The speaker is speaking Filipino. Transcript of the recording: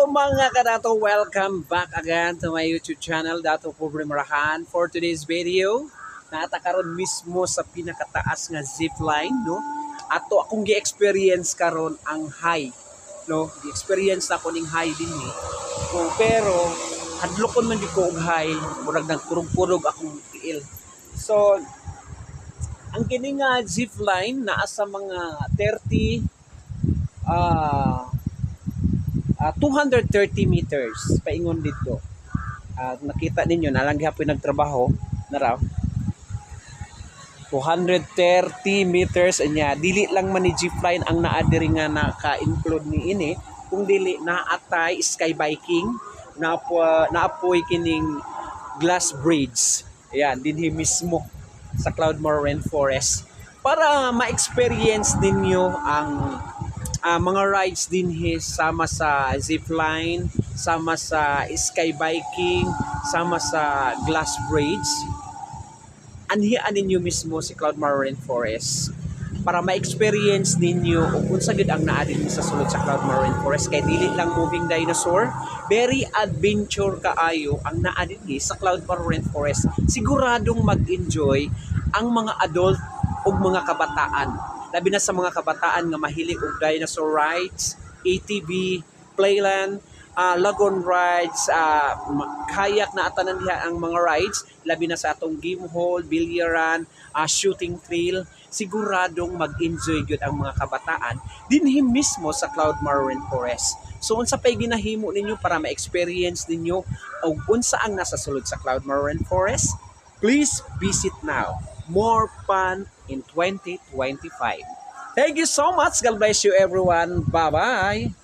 Mga kadato, welcome back again to my YouTube channel, Dato Pobre Marahan. For today's video, natakaroon mismo sa pinakataas nga zipline, no? Ato akong gi-experience karon ang high, no? Gi-experience na ko ning high din ni. Pero hadlokon man gyud ko og high, murag nagkurog-kurog akong tiil. So, ang kini nga zipline naa sa mga 230 meters paingon dito. Nakita ninyo nalang gyapon nagtrabaho na raw 230 meters anya. Dili lang man ni zipline ang naa diri nga naka-include ni ini, kung dili naatay sky biking, naapoy kining glass bridge. Ayan, dinhi mismo sa Cloudmore Rainforest para ma-experience ninyo ang mga rides din sama sa zipline, sama sa sky biking, sama sa glass bridge. Anhian ninyo mismo si Cloudmore Rainforest para ma-experience ninyo kung unsa gid ang naa din sa sulod sa Cloudmore Rainforest. Kay dili lang moving dinosaur, very adventure kaayo ang naa din sa Cloudmore Rainforest. Siguradong mag-enjoy ang mga adult ug mga kabataan. Labi na sa mga kabataan nga mahilig og dinosaur rides, ATV, playland, lagoon rides, kayak na atanan diha ang mga rides, labi na sa atong game hall, bilyaran, shooting trail. Siguradong mag-enjoy gyud ang mga kabataan dinhi mismo sa Cloudmore Rainforest. So unsa pay ginahimo ninyo para ma-experience ninyo og unsa ang nasa sulod sa Cloudmore Rainforest? Please visit now. More fun in 2025. Thank you so much. God bless you everyone. Bye-bye.